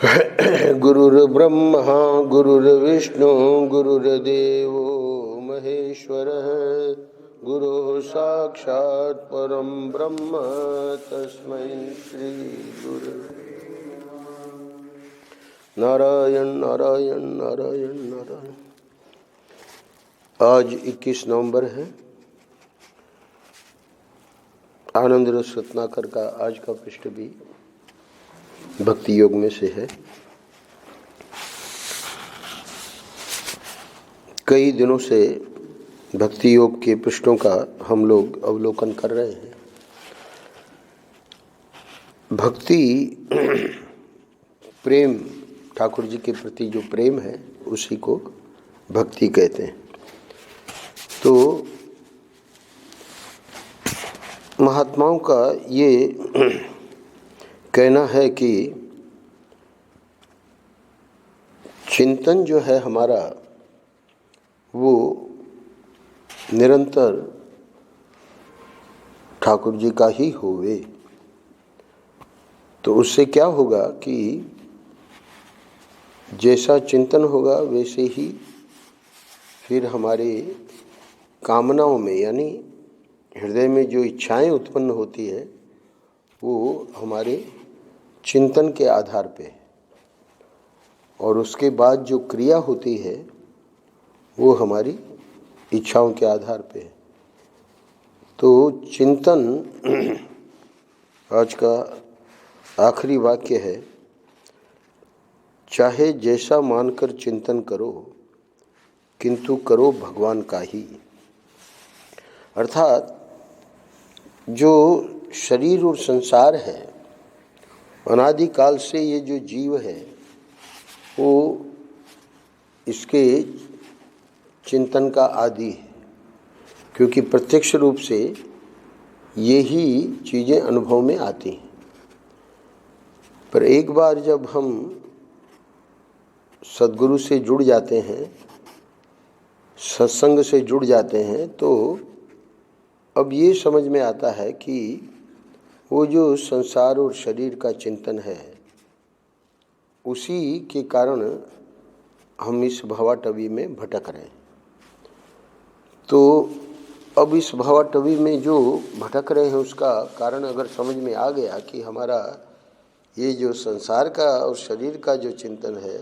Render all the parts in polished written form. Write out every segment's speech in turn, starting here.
गुरुर्ब्रह्मा गुरुर्विष्णु गुरुर्देवो महेश्वरः गुरुः साक्षात् परं ब्रह्म तस्मै श्री गुरु नारायण नारायण नारायण नारायण। आज 21 नवंबर है। आनंद रस रत्नाकर का आज का पृष्ठ भी भक्ति योग में से है। कई दिनों से भक्ति योग के पृष्ठों का हम लोग अवलोकन कर रहे हैं। भक्ति प्रेम, ठाकुर जी के प्रति जो प्रेम है उसी को भक्ति कहते हैं। तो महात्माओं का ये कहना है कि चिंतन जो है हमारा वो निरंतर ठाकुर जी का ही होवे। तो उससे क्या होगा कि जैसा चिंतन होगा वैसे ही फिर हमारे कामनाओं में, यानी हृदय में जो इच्छाएं उत्पन्न होती है वो हमारे चिंतन के आधार पे है, और उसके बाद जो क्रिया होती है वो हमारी इच्छाओं के आधार पे है। तो चिंतन आज का आखिरी वाक्य है, चाहे जैसा मानकर चिंतन करो किंतु करो भगवान का ही। अर्थात जो शरीर और संसार है, अनादिकाल से ये जो जीव है वो इसके चिंतन का आदि है, क्योंकि प्रत्यक्ष रूप से यही चीज़ें अनुभव में आती हैं। पर एक बार जब हम सद्गुरु से जुड़ जाते हैं, सत्संग से जुड़ जाते हैं, तो अब ये समझ में आता है कि वो जो संसार और शरीर का चिंतन है उसी के कारण हम इस भवाटवी में भटक रहे हैं। तो अब इस भवाटवी में जो भटक रहे हैं उसका कारण अगर समझ में आ गया कि हमारा ये जो संसार का और शरीर का जो चिंतन है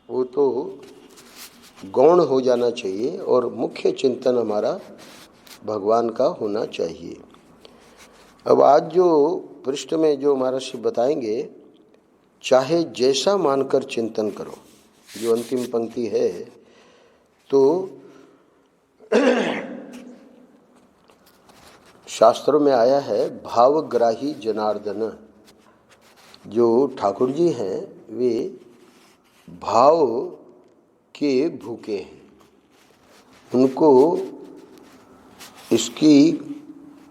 वो तो गौण हो जाना चाहिए और मुख्य चिंतन हमारा भगवान का होना चाहिए। अब आज जो पृष्ठ में जो महर्षि बताएंगे, चाहे जैसा मानकर चिंतन करो, जो अंतिम पंक्ति है, तो शास्त्रों में आया है भावग्राही जनार्दन। जो ठाकुर जी हैं वे भाव के भूखे हैं, उनको इसकी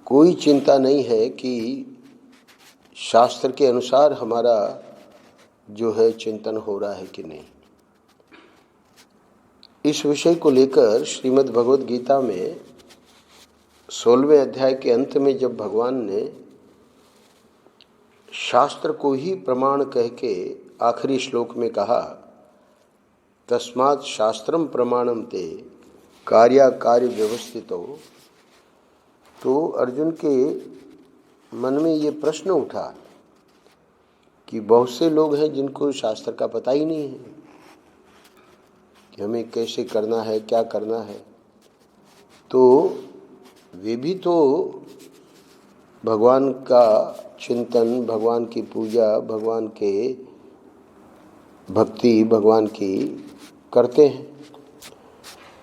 कोई चिंता नहीं है कि शास्त्र के अनुसार हमारा जो है चिंतन हो रहा है कि नहीं। इस विषय को लेकर श्रीमद् भगवद गीता में 16वें अध्याय के अंत में जब भगवान ने शास्त्र को ही प्रमाण कह के आखिरी श्लोक में कहा, तस्मात् शास्त्रम प्रमाणम ते कार्याकार्य व्यवस्थितो, तो अर्जुन के मन में ये प्रश्न उठा कि बहुत से लोग हैं जिनको शास्त्र का पता ही नहीं है कि हमें कैसे करना है, क्या करना है। तो वे भी तो भगवान का चिंतन, भगवान की पूजा, भगवान के भक्ति, भगवान की करते हैं।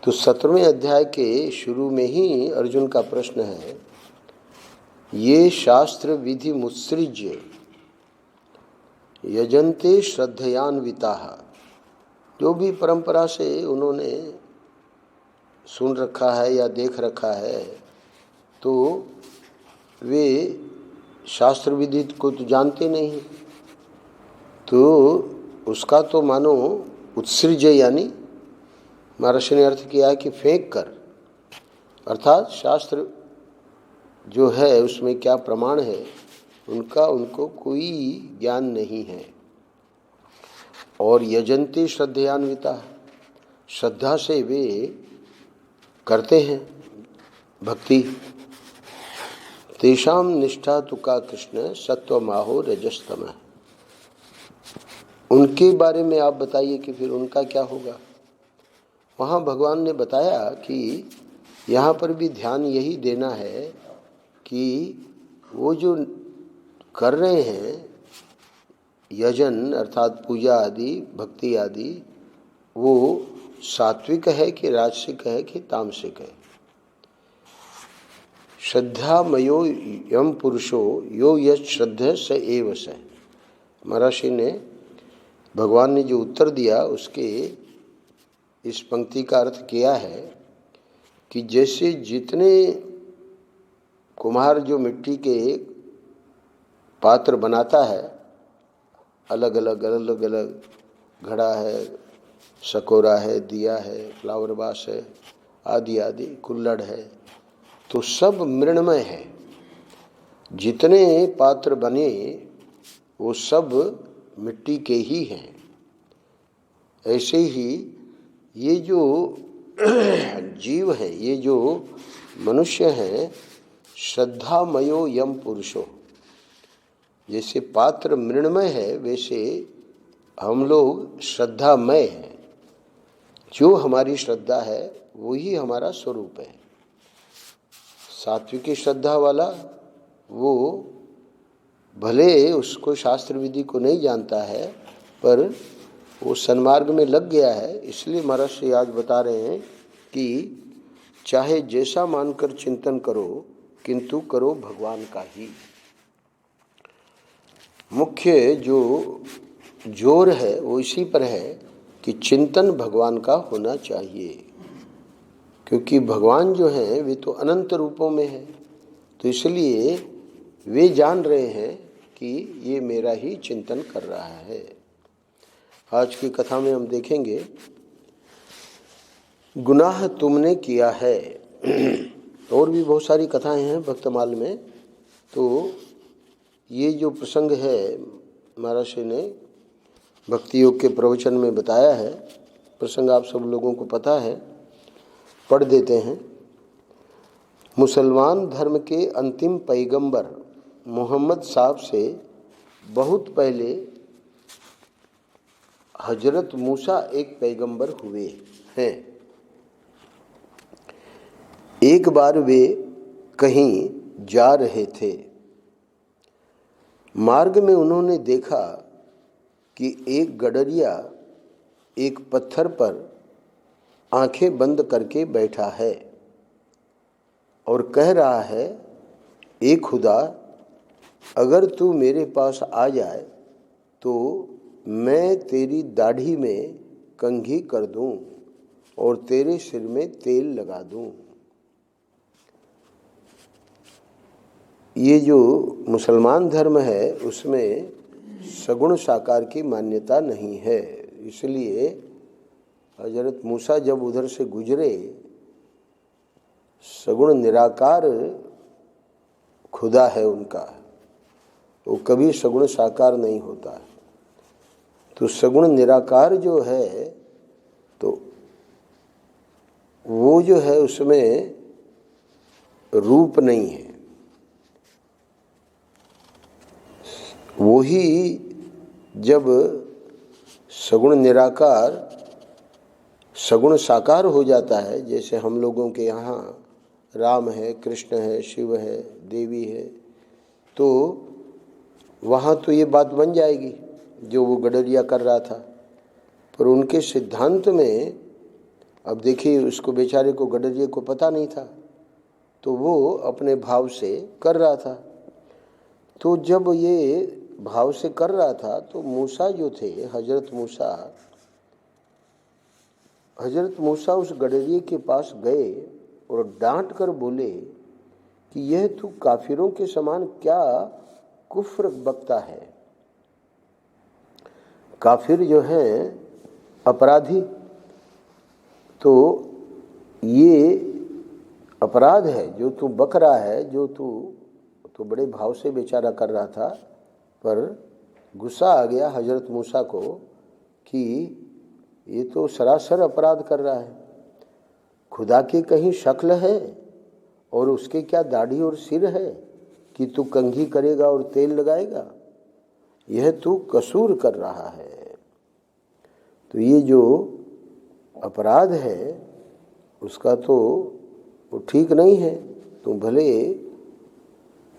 तो 17वें अध्याय के शुरू में ही अर्जुन का प्रश्न है, ये शास्त्र विधि मुत्सृज्य यजन्ते श्रद्धयान्विताः। जो भी परंपरा से उन्होंने सुन रखा है या देख रखा है, तो वे शास्त्र विधि को तो जानते नहीं, तो उसका तो मानो उत्सृज्य, यानी महर्षि ने अर्थ किया है कि फेंक कर, अर्थात शास्त्र जो है उसमें क्या प्रमाण है उनका उनको कोई ज्ञान नहीं है। और यजन्ते श्रद्धयान्विता, श्रद्धा से वे करते हैं भक्ति। तेषाम निष्ठा तुका कृष्ण सत्वमाहो रजस्तम। उनके बारे में आप बताइए कि फिर उनका क्या होगा। वहाँ भगवान ने बताया कि यहाँ पर भी ध्यान यही देना है कि वो जो कर रहे हैं यजन अर्थात पूजा आदि भक्ति आदि, वो सात्विक है कि राजसिक है कि तामसिक है। श्रद्धामयो यम पुरुषो यो यश श्रद्धा स एव स। महर्षि ने, भगवान ने जो उत्तर दिया उसके इस पंक्ति का अर्थ किया है कि जैसे जितने कुम्हार जो मिट्टी के पात्र बनाता है, अलग अलग घड़ा है, सकोरा है, दिया है, फ्लावर वास है, आदि आदि, कुल्हड़ है, तो सब मृण्मय है। जितने पात्र बने वो सब मिट्टी के ही हैं। ऐसे ही ये जो जीव है, ये जो मनुष्य हैं, श्रद्धामयो यम पुरुषो, जैसे पात्र मृण्मय है वैसे हम लोग श्रद्धामय हैं। जो हमारी श्रद्धा है वही हमारा स्वरूप है। सात्विकी श्रद्धा वाला वो भले उसको शास्त्र विधि को नहीं जानता है, पर वो सन्मार्ग में लग गया है। इसलिए महर्षि आज बता रहे हैं कि चाहे जैसा मानकर चिंतन करो, किंतु करो भगवान का ही। मुख्य जो जोर है वो इसी पर है कि चिंतन भगवान का होना चाहिए, क्योंकि भगवान जो हैं वे तो अनंत रूपों में हैं। तो इसलिए वे जान रहे हैं कि ये मेरा ही चिंतन कर रहा है। आज की कथा में हम देखेंगे गुनाह तुमने किया है। और भी बहुत सारी कथाएं हैं भक्तमाल में। तो ये जो प्रसंग है महर्षि ने भक्ति योग के प्रवचन में बताया है। प्रसंग आप सब लोगों को पता है, पढ़ देते हैं। मुसलमान धर्म के अंतिम पैगंबर मोहम्मद साहब से बहुत पहले हजरत मूसा एक पैगंबर हुए हैं। एक बार वे कहीं जा रहे थे। मार्ग में उन्होंने देखा कि एक गडरिया एक पत्थर पर आंखें बंद करके बैठा है और कह रहा है, ए खुदा, अगर तू मेरे पास आ जाए तो मैं तेरी दाढ़ी में कंघी कर दूं और तेरे सिर में तेल लगा दूं। ये जो मुसलमान धर्म है उसमें सगुण साकार की मान्यता नहीं है। इसलिए हजरत मूसा जब उधर से गुजरे, सगुण निराकार खुदा है उनका, वो कभी सगुण साकार नहीं होता है। तो सगुण निराकार जो है तो वो जो है उसमें रूप नहीं है। वो ही जब सगुण निराकार सगुण साकार हो जाता है, जैसे हम लोगों के यहाँ राम है, कृष्ण है, शिव है, देवी है, तो वहाँ तो ये बात बन जाएगी जो वो गडरिया कर रहा था। पर उनके सिद्धांत में, अब देखिए उसको बेचारे को, गडरिये को पता नहीं था, तो वो अपने भाव से कर रहा था। तो जब ये भाव से कर रहा था तो मूसा जो थे, हजरत मूसा उस गडरिये के पास गए और डांट कर बोले कि यह तू काफिरों के समान क्या कुफ्र बकता है। काफिर जो हैं अपराधी, तो ये अपराध है जो तू बक रहा है, जो तू तो बड़े भाव से बेचारा कर रहा था। पर गुस्सा आ गया हजरत मूसा को कि ये तो सरासर अपराध कर रहा है। खुदा की कहीं शक्ल है और उसके क्या दाढ़ी और सिर है कि तू कंघी करेगा और तेल लगाएगा? यह तू कसूर कर रहा है। तो ये जो अपराध है उसका तो वो ठीक नहीं है। तू भले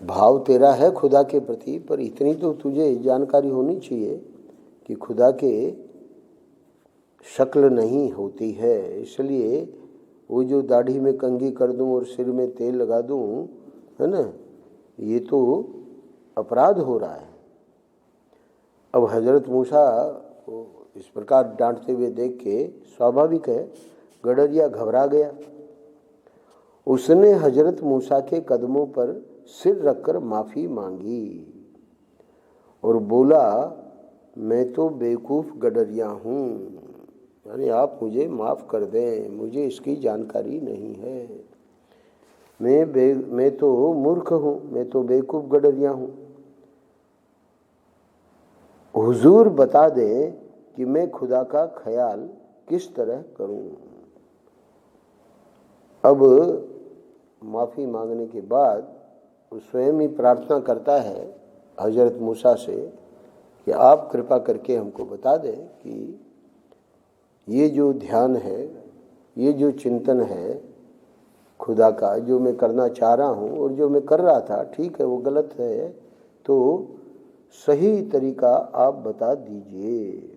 भाव तेरा है खुदा के प्रति, पर इतनी तो तुझे जानकारी होनी चाहिए कि खुदा के शक्ल नहीं होती है। इसलिए वो जो दाढ़ी में कंघी कर दूं और सिर में तेल लगा दूं, है ना, ये तो अपराध हो रहा है। अब हजरत मूसा को इस प्रकार डांटते हुए देख के स्वाभाविक है गडरिया घबरा गया। उसने हजरत मूसा के कदमों पर सिर रखकर माफ़ी मांगी और बोला, मैं तो बेवकूफ़ गडरिया हूँ, यानी आप मुझे माफ़ कर दें, मुझे इसकी जानकारी नहीं है। मैं तो मूर्ख हूँ, मैं तो बेवकूफ़ गडरिया हूँ। हुजूर बता दें कि मैं खुदा का ख्याल किस तरह करूं। अब माफ़ी मांगने के बाद वो स्वयं ही प्रार्थना करता है हजरत मूसा से कि आप कृपा करके हमको बता दें कि ये जो ध्यान है, ये जो चिंतन है खुदा का, जो मैं करना चाह रहा हूँ और जो मैं कर रहा था, ठीक है वो गलत है, तो सही तरीका आप बता दीजिए।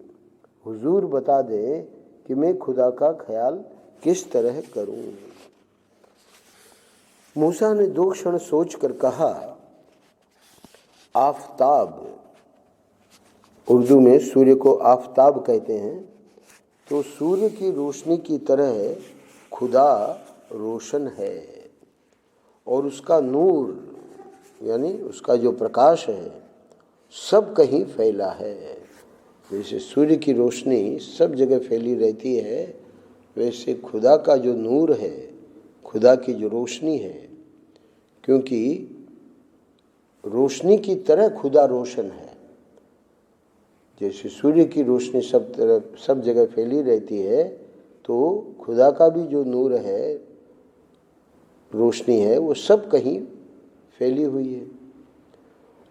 हुजूर बता दें कि मैं खुदा का ख्याल किस तरह करूं। मूसा ने 2 क्षण सोचकर कहा, आफताब, उर्दू में सूर्य को आफताब कहते हैं, तो सूर्य की रोशनी की तरह खुदा रोशन है और उसका नूर यानी उसका जो प्रकाश है सब कहीं फैला है। जैसे सूर्य की रोशनी सब जगह फैली रहती है, वैसे खुदा का जो नूर है, खुदा की जो रोशनी है, क्योंकि रोशनी की तरह खुदा रोशन है। जैसे सूर्य की रोशनी सब तरफ सब जगह फैली रहती है, तो खुदा का भी जो नूर है, रोशनी है, वो सब कहीं फैली हुई है,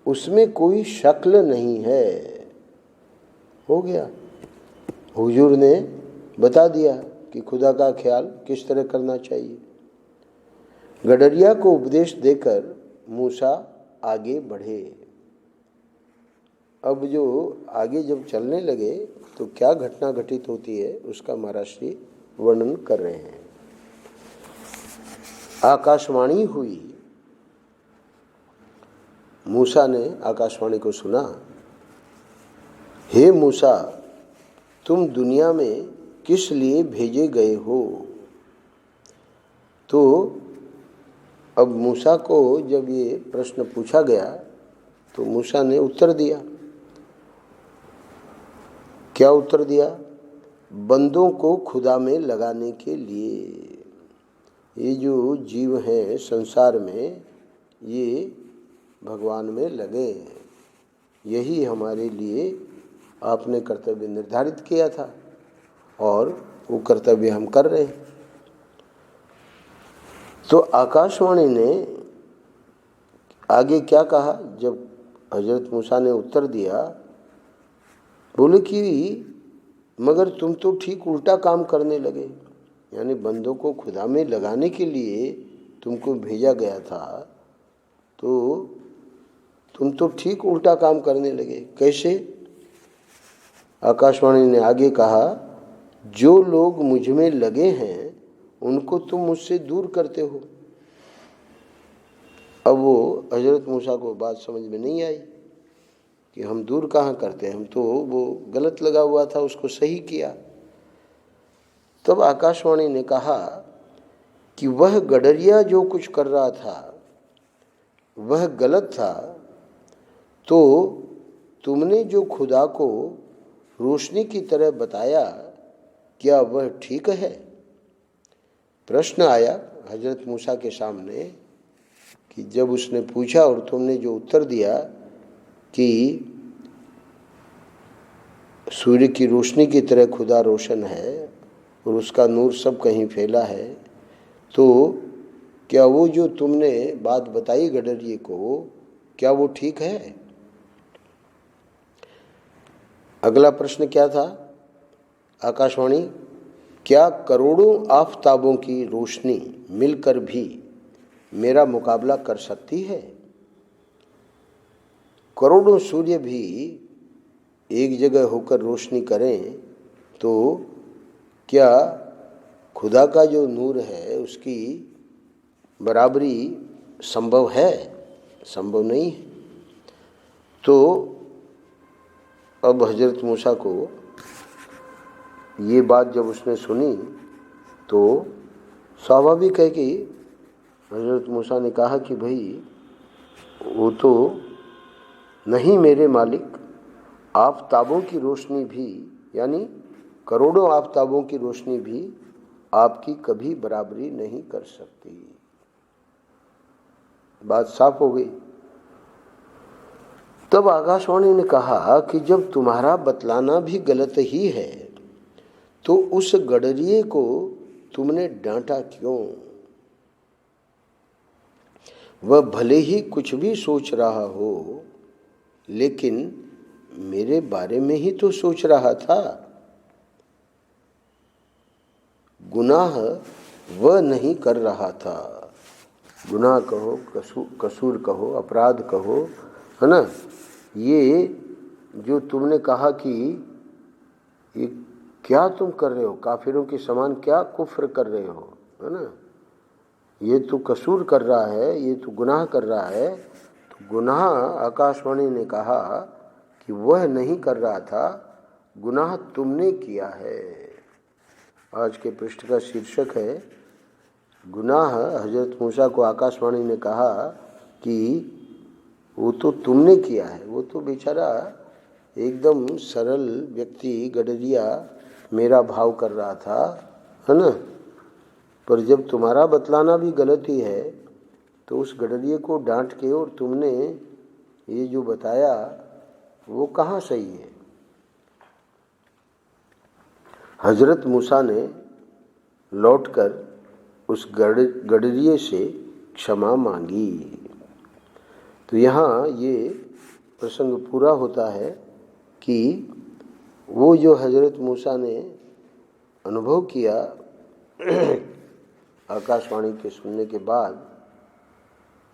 उसमें कोई शक्ल नहीं है। हो गया, हुजूर ने बता दिया कि खुदा का ख्याल किस तरह करना चाहिए। गडरिया को उपदेश देकर मूसा आगे बढ़े। अब जो आगे जब चलने लगे तो क्या घटना घटित होती है उसका महाराष्ट्री वर्णन कर रहे हैं। आकाशवाणी हुई। मूसा ने आकाशवाणी को सुना, हे मूसा, तुम दुनिया में किस लिए भेजे गए हो? तो अब मूसा को जब ये प्रश्न पूछा गया तो मूसा ने उत्तर दिया। क्या उत्तर दिया? बंदों को खुदा में लगाने के लिए। ये जो जीव हैं संसार में, ये भगवान में लगे, यही हमारे लिए आपने कर्तव्य निर्धारित किया था और वो कर्तव्य हम कर रहे हैं। तो आकाशवाणी ने आगे क्या कहा जब हजरत मूसा ने उत्तर दिया? बोले कि मगर तुम तो ठीक उल्टा काम करने लगे, यानी बंदों को खुदा में लगाने के लिए तुमको भेजा गया था, तो तुम तो ठीक उल्टा काम करने लगे। कैसे? आकाशवाणी ने आगे कहा, जो लोग मुझ में लगे हैं उनको तुम मुझसे दूर करते हो। अब वो हजरत मूसा को बात समझ में नहीं आई कि हम दूर कहाँ करते हैं, हम तो वो गलत लगा हुआ था उसको सही किया। तब आकाशवाणी ने कहा कि वह गडरिया जो कुछ कर रहा था वह गलत था, तो तुमने जो खुदा को रोशनी की तरह बताया, क्या वह ठीक है? प्रश्न आया हजरत मूसा के सामने कि जब उसने पूछा और तुमने जो उत्तर दिया कि सूर्य की रोशनी की तरह खुदा रोशन है और उसका नूर सब कहीं फैला है, तो क्या वो जो तुमने बात बताई गडरिये को, क्या वो ठीक है? अगला प्रश्न क्या था? आकाशवाणी, क्या करोड़ों आफताबों की रोशनी मिलकर भी मेरा मुकाबला कर सकती है? करोड़ों सूर्य भी एक जगह होकर रोशनी करें तो क्या खुदा का जो नूर है उसकी बराबरी संभव है? संभव नहीं है। तो अब हजरत मूसा को ये बात जब उसने सुनी तो स्वाभाविक है कि हजरत मूसा ने कहा कि भाई वो तो नहीं मेरे मालिक, आफताबों की रोशनी भी, यानी करोड़ों आफताबों की रोशनी भी आपकी कभी बराबरी नहीं कर सकती। बात साफ हो गई। तब आकाशवाणी ने कहा कि जब तुम्हारा बतलाना भी गलत ही है तो उस गडरिये को तुमने डांटा क्यों? वह भले ही कुछ भी सोच रहा हो, लेकिन मेरे बारे में ही तो सोच रहा था। गुनाह वह नहीं कर रहा था। गुनाह कहो, कसूर कहो, अपराध कहो, है ना? ये जो तुमने कहा कि ये क्या तुम कर रहे हो, काफिरों के समान क्या कुफ्र कर रहे हो, है ना? ये तो कसूर कर रहा है, ये तो गुनाह कर रहा है। तो गुनाह, आकाशवाणी ने कहा कि वह नहीं कर रहा था, गुनाह तुमने किया है। आज के पृष्ठ का शीर्षक है गुनाह। हजरत मूसा को आकाशवाणी ने कहा कि वो तो तुमने किया है। वो तो बेचारा एकदम सरल व्यक्ति गडरिया मेरा भाव कर रहा था, है ना? पर जब तुम्हारा बतलाना भी गलत ही है तो उस गडरिये को डांट के और तुमने ये जो बताया वो कहाँ सही है? हजरत मूसा ने लौटकर उस गडरिये से क्षमा मांगी। तो यहाँ ये प्रसंग पूरा होता है कि वो जो हजरत मूसा ने अनुभव किया आकाशवाणी के सुनने के बाद,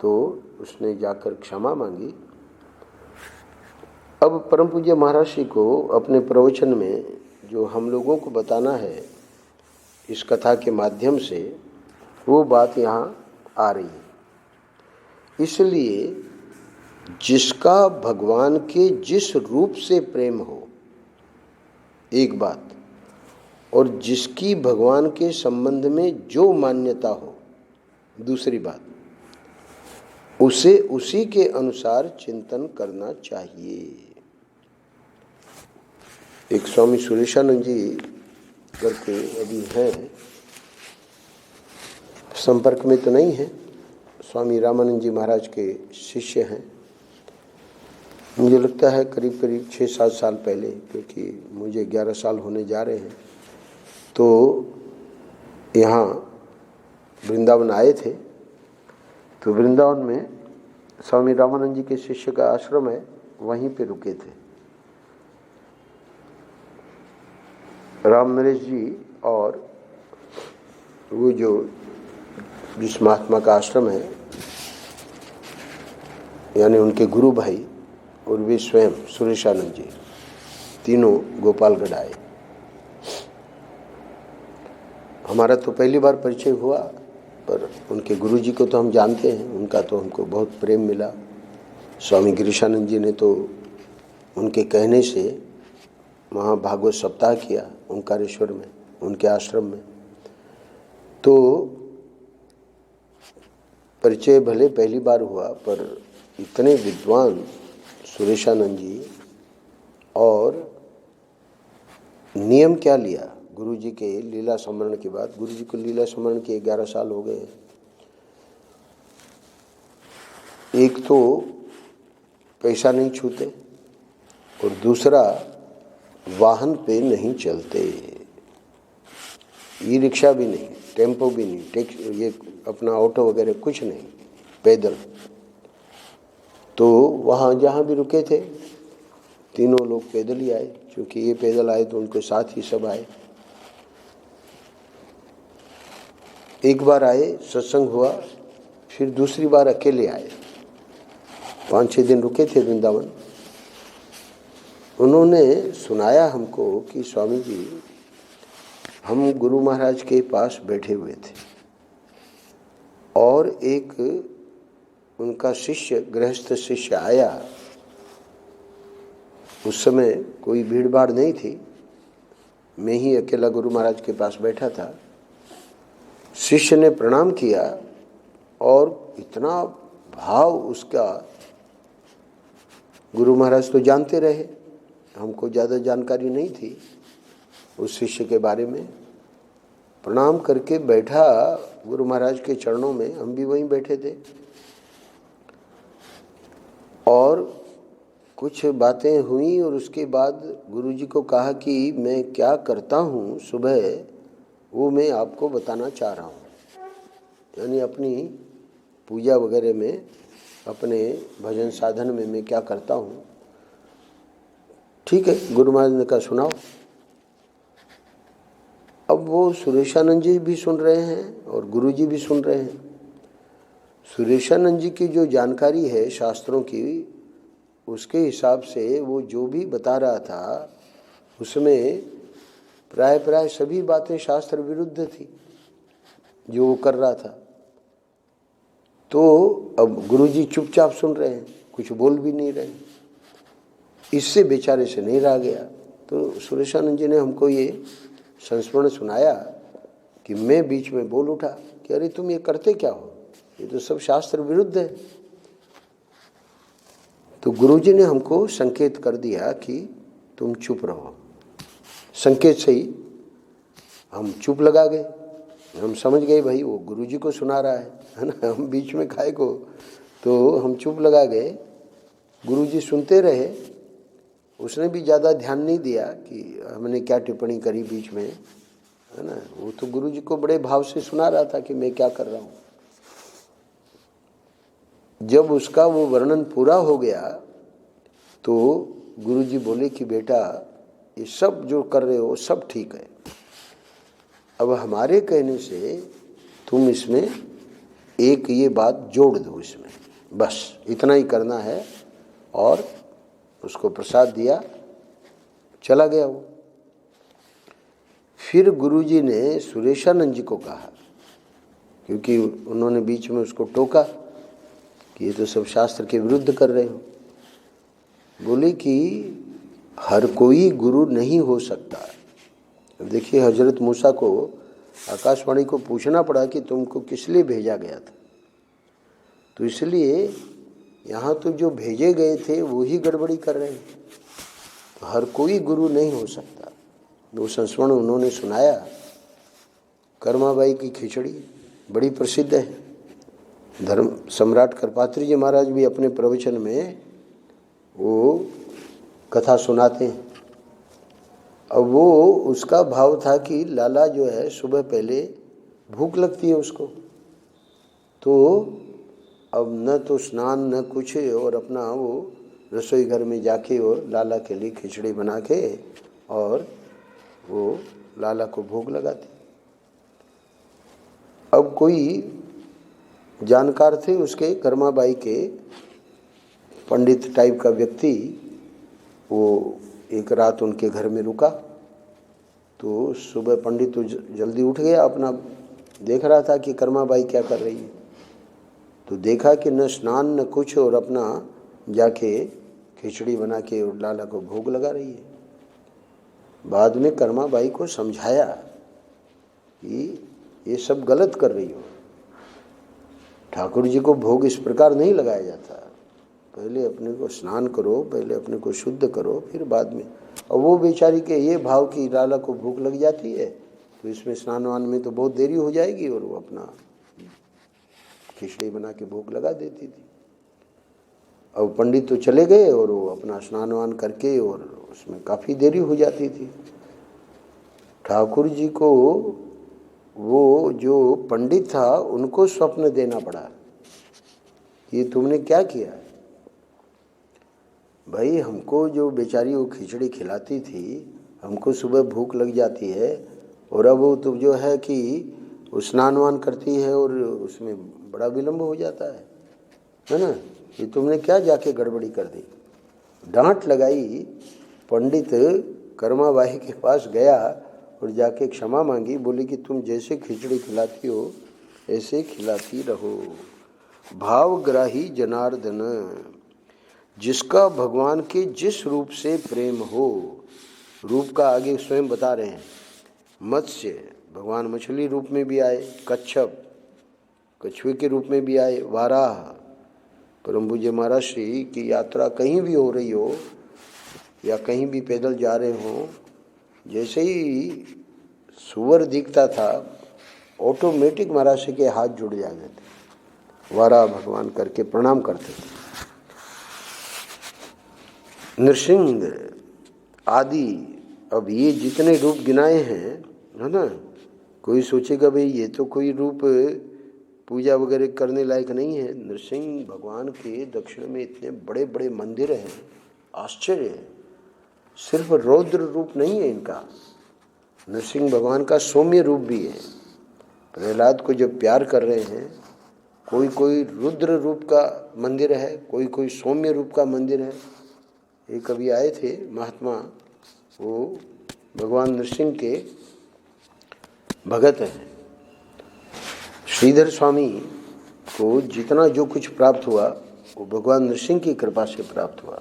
तो उसने जाकर क्षमा मांगी। अब परम पूज्य महाराज जी को अपने प्रवचन में जो हम लोगों को बताना है इस कथा के माध्यम से, वो बात यहाँ आ रही है। इसलिए जिसका भगवान के जिस रूप से प्रेम हो, एक बात, और जिसकी भगवान के संबंध में जो मान्यता हो, दूसरी बात, उसे उसी के अनुसार चिंतन करना चाहिए। एक स्वामी सुरेशानंद जी करके अभी हैं, संपर्क में तो नहीं है, स्वामी रामानंद जी महाराज के शिष्य हैं। मुझे लगता है करीब करीब 6-7 साल पहले, क्योंकि मुझे 11 साल होने जा रहे हैं, तो यहाँ वृंदावन आए थे। तो वृंदावन में स्वामी रामानंद जी के शिष्य का आश्रम है, वहीं पे रुके थे। राम नरेश जी और वो जो जिस महात्मा का आश्रम है, यानी उनके गुरु भाई और वे स्वयं सुरेशानंद जी, तीनों गोपालगढ़ आए। हमारा तो पहली बार परिचय हुआ, पर उनके गुरु जी को तो हम जानते हैं, उनका तो हमको बहुत प्रेम मिला। स्वामी गिरीशानंद जी ने तो उनके कहने से वहाँ भागवत सप्ताह किया ओंकारेश्वर में, उनके आश्रम में। तो परिचय भले पहली बार हुआ, पर इतने विद्वान सुरेशानंद जी, और नियम क्या लिया गुरु जी के लीला स्मरण के बाद। गुरु जी को लीला स्मरण के 11 साल हो गए हैं। एक तो पैसा नहीं छूते, और दूसरा वाहन पे नहीं चलते, ई रिक्शा भी नहीं, टेम्पो भी नहीं, ये अपना ऑटो वगैरह कुछ नहीं, पैदल। तो वहाँ जहाँ भी रुके थे तीनों लोग पैदल ही आए, क्योंकि ये पैदल आए तो उनके साथ ही सब आए। एक बार आए, सत्संग हुआ, फिर दूसरी बार अकेले आए। 5-6 दिन रुके थे वृंदावन। उन्होंने सुनाया हमको कि स्वामी जी, हम गुरु महाराज के पास बैठे हुए थे और एक उनका शिष्य, गृहस्थ शिष्य आया। उस समय कोई भीड़ भाड़ नहीं थी, मैं ही अकेला गुरु महाराज के पास बैठा था। शिष्य ने प्रणाम किया और इतना भाव उसका, गुरु महाराज तो जानते रहे, हमको ज़्यादा जानकारी नहीं थी उस शिष्य के बारे में। प्रणाम करके बैठा गुरु महाराज के चरणों में, हम भी वहीं बैठे थे। और कुछ बातें हुई और उसके बाद गुरुजी को कहा कि मैं क्या करता हूँ सुबह, वो मैं आपको बताना चाह रहा हूँ। यानी अपनी पूजा वगैरह में, अपने भजन साधन में मैं क्या करता हूँ। ठीक है, गुरु महाराज ने कहा सुनाओ। अब वो सुरेशानंद जी भी सुन रहे हैं और गुरुजी भी सुन रहे हैं। सुरेशानंद जी की जो जानकारी है शास्त्रों की, उसके हिसाब से वो जो भी बता रहा था उसमें प्राय सभी बातें शास्त्र विरुद्ध थी जो वो कर रहा था। तो अब गुरुजी चुपचाप सुन रहे हैं, कुछ बोल भी नहीं रहे। इससे बेचारे से नहीं रहा गया। तो सुरेशानंद जी ने हमको ये संस्मरण सुनाया कि मैं बीच में बोल उठा कि अरे तुम ये करते क्या हो, ये तो सब शास्त्र विरुद्ध है। तो गुरुजी ने हमको संकेत कर दिया कि तुम चुप रहो। संकेत से ही हम चुप लगा गए। हम समझ गए भाई वो गुरुजी को सुना रहा है ना, हम बीच में खाए को, तो हम चुप लगा गए। गुरुजी सुनते रहे। उसने भी ज़्यादा ध्यान नहीं दिया कि हमने क्या टिप्पणी करी बीच में, है ना। वो तो गुरुजी को बड़े भाव से सुना रहा था कि मैं क्या कर रहा हूँ। जब उसका वो वर्णन पूरा हो गया तो गुरुजी बोले कि बेटा ये सब जो कर रहे हो सब ठीक है, अब हमारे कहने से तुम इसमें एक ये बात जोड़ दो, इसमें बस इतना ही करना है। और उसको प्रसाद दिया, चला गया वो। फिर गुरुजी ने सुरेशानंद जी को कहा, क्योंकि उन्होंने बीच में उसको टोका कि ये तो सब शास्त्र के विरुद्ध कर रहे हो। बोले कि हर कोई गुरु नहीं हो सकता। देखिए हजरत मूसा को आकाशवाणी को पूछना पड़ा कि तुमको किस लिए भेजा गया था। तो इसलिए यहाँ तो जो भेजे गए थे वो ही गड़बड़ी कर रहे हैं। तो हर कोई गुरु नहीं हो सकता। वो संस्मरण उन्होंने सुनाया। कर्माबाई की खिचड़ी बड़ी प्रसिद्ध है। धर्म सम्राट करपात्री जी महाराज भी अपने प्रवचन में वो कथा सुनाते हैं। अब वो उसका भाव था कि लाला जो है सुबह पहले भूख लगती है उसको, तो अब न तो स्नान न कुछ, और अपना वो रसोई घर में जाके और लाला के लिए खिचड़ी बना के और वो लाला को भोग लगाती। अब कोई जानकार थे उसके, कर्माबाई के पंडित टाइप का व्यक्ति, वो एक रात उनके घर में रुका। तो सुबह पंडित तो जल्दी उठ गया, अपना देख रहा था कि कर्माबाई क्या कर रही है। तो देखा कि न स्नान न कुछ, और अपना जाके खिचड़ी बना के और लाला को भोग लगा रही है। बाद में कर्माबाई को समझाया कि ये सब गलत कर रही हो, ठाकुर जी को भोग इस प्रकार नहीं लगाया जाता। पहले अपने को स्नान करो, पहले अपने को शुद्ध करो, फिर बाद में। और वो बेचारी के ये भाव कि लाला को भूख लग जाती है तो इसमें स्नान वान में तो बहुत देरी हो जाएगी, और वो अपना खिचड़ी बना के भोग लगा देती थी। अब पंडित तो चले गए और वो अपना स्नान वान करके, और उसमें काफ़ी देरी हो जाती थी। ठाकुर जी को वो जो पंडित था उनको स्वप्न देना पड़ा, ये तुमने क्या किया भाई? हमको जो बेचारी वो खिचड़ी खिलाती थी, हमको सुबह भूख लग जाती है, और अब वो तुम जो है कि स्नान वान करती है और उसमें बड़ा विलम्ब हो जाता है ना? ये तुमने क्या जाके गड़बड़ी कर दी? डांट लगाई। पंडित कर्माबाई के पास गया और जाके क्षमा मांगी, बोली कि तुम जैसे खिचड़ी खिलाती हो ऐसे खिलाती रहो। भावग्राही जनार्दन, जिसका भगवान के जिस रूप से प्रेम हो, रूप का आगे स्वयं बता रहे हैं। मत्स्य, भगवान मछली रूप में भी आए, कच्छप कछुए के रूप में भी आए, वाराह, परम पूज्य महाराज श्री की यात्रा कहीं भी हो रही हो या कहीं भी पैदल जा रहे हो, जैसे ही सुअर दिखता था ऑटोमेटिक महाराज श्री के हाथ जुड़ जाते थे, वाराह भगवान करके प्रणाम करते थे। नृसिंह आदि, अब ये जितने रूप गिनाए हैं, है ना, कोई सोचेगा भाई ये तो कोई रूप पूजा वगैरह करने लायक नहीं है। नृसिंह भगवान के दक्षिण में इतने बड़े बड़े मंदिर हैं, आश्चर्य है। सिर्फ रौद्र रूप नहीं है इनका, नृसिंह भगवान का सौम्य रूप भी है। प्रहलाद को जब प्यार कर रहे हैं, कोई कोई रुद्र रूप का मंदिर है, कोई कोई सौम्य रूप का मंदिर है। ये कभी आए थे महात्मा, वो भगवान नृसिंह के भगत हैं। श्रीधर स्वामी को जितना जो कुछ प्राप्त हुआ वो भगवान नृसिंह की कृपा से प्राप्त हुआ।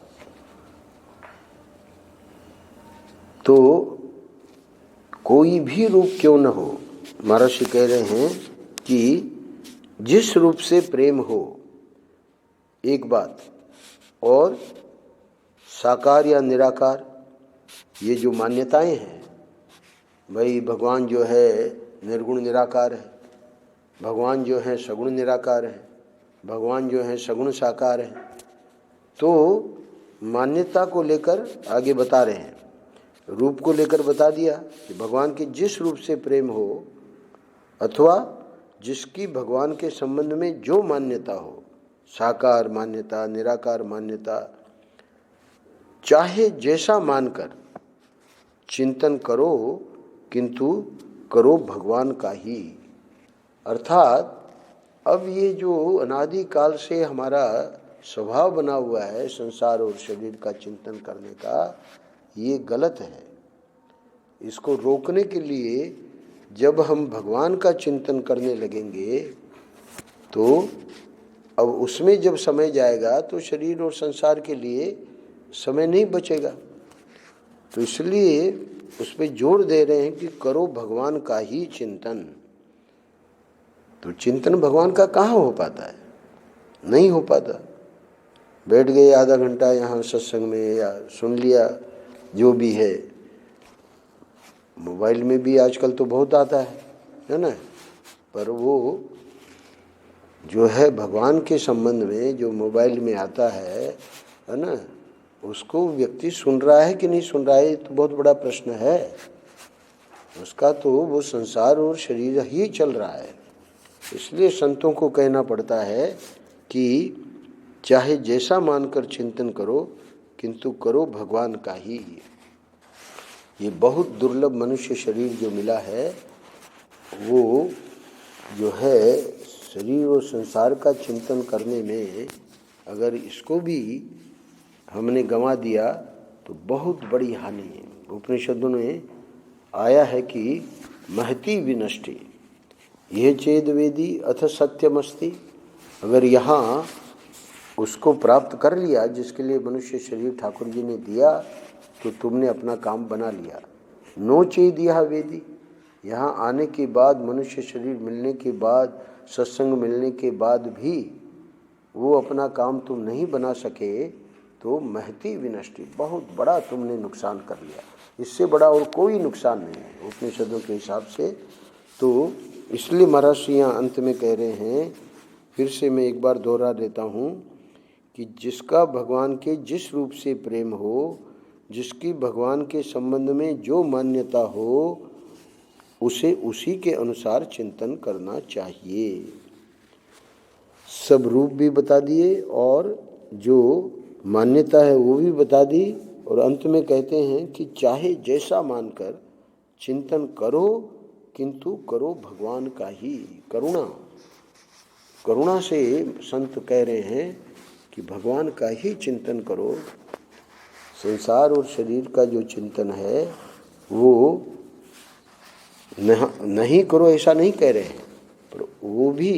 तो कोई भी रूप क्यों न हो, महर्षि कह रहे हैं कि जिस रूप से प्रेम हो, एक बात, और साकार या निराकार, ये जो मान्यताएं हैं, भाई भगवान जो है निर्गुण निराकार है, भगवान जो है सगुण निराकार है, भगवान जो है सगुण साकार है, तो मान्यता को लेकर आगे बता रहे हैं। रूप को लेकर बता दिया कि भगवान के जिस रूप से प्रेम हो अथवा जिसकी भगवान के संबंध में जो मान्यता हो, साकार मान्यता, निराकार मान्यता, चाहे जैसा मानकर चिंतन करो, किंतु करो भगवान का ही। अर्थात अब ये जो अनादि काल से हमारा स्वभाव बना हुआ है संसार और शरीर का चिंतन करने का, ये गलत है। इसको रोकने के लिए जब हम भगवान का चिंतन करने लगेंगे तो अब उसमें जब समय जाएगा तो शरीर और संसार के लिए समय नहीं बचेगा। तो इसलिए उस पर जोर दे रहे हैं कि करो भगवान का ही चिंतन। तो चिंतन भगवान का कहाँ हो पाता है? नहीं हो पाता। बैठ गए आधा घंटा यहाँ सत्संग में या सुन लिया जो भी है, मोबाइल में भी आजकल तो बहुत आता है ना, पर वो जो है भगवान के संबंध में जो मोबाइल में आता है ना, उसको व्यक्ति सुन रहा है कि नहीं सुन रहा है तो बहुत बड़ा प्रश्न है। उसका तो वो संसार और शरीर ही चल रहा है। इसलिए संतों को कहना पड़ता है कि चाहे जैसा मानकर चिंतन करो, किंतु करो भगवान का ही। ये बहुत दुर्लभ मनुष्य शरीर जो मिला है, वो जो है शरीर और संसार का चिंतन करने में अगर इसको भी हमने गंवा दिया तो बहुत बड़ी हानि है। उपनिषदों में आया है कि महती विनष्टि यह चेद वेदी अथ सत्यमस्ति। अगर यहाँ उसको प्राप्त कर लिया जिसके लिए मनुष्य शरीर ठाकुर जी ने दिया, तो तुमने अपना काम बना लिया। नो चेद यह वेदी, यहाँ आने के बाद, मनुष्य शरीर मिलने के बाद, सत्संग मिलने के बाद भी वो अपना काम तुम नहीं बना सके, तो महती विनष्टि, बहुत बड़ा तुमने नुकसान कर लिया। इससे बड़ा और कोई नुकसान नहीं है उपनिषदों के हिसाब से। तो इसलिए महर्षि यहाँ अंत में कह रहे हैं, फिर से मैं एक बार दोहरा देता हूँ कि जिसका भगवान के जिस रूप से प्रेम हो, जिसकी भगवान के संबंध में जो मान्यता हो, उसे उसी के अनुसार चिंतन करना चाहिए। सब रूप भी बता दिए और जो मान्यता है वो भी बता दी, और अंत में कहते हैं कि चाहे जैसा मानकर चिंतन करो, किंतु करो भगवान का ही। करुणा, करुणा से संत कह रहे हैं कि भगवान का ही चिंतन करो। संसार और शरीर का जो चिंतन है वो नहीं करो ऐसा नहीं कह रहे हैं, पर वो भी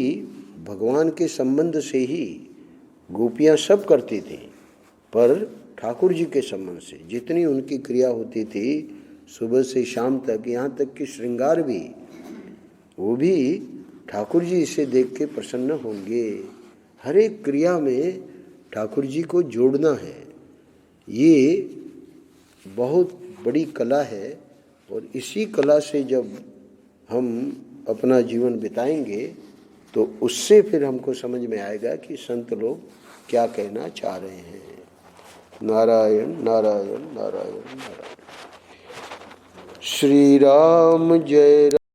भगवान के संबंध से ही। गोपियाँ सब करती थी, पर ठाकुर जी के संबंध से जितनी उनकी क्रिया होती थी सुबह से शाम तक, यहाँ तक कि श्रृंगार भी, वो भी ठाकुर जी इसे देख के प्रसन्न होंगे। हर एक क्रिया में ठाकुर जी को जोड़ना है, ये बहुत बड़ी कला है। और इसी कला से जब हम अपना जीवन बिताएंगे तो उससे फिर हमको समझ में आएगा कि संत लोग क्या कहना चाह रहे हैं। नारायण नारायण नारायण नारायण। श्री राम जय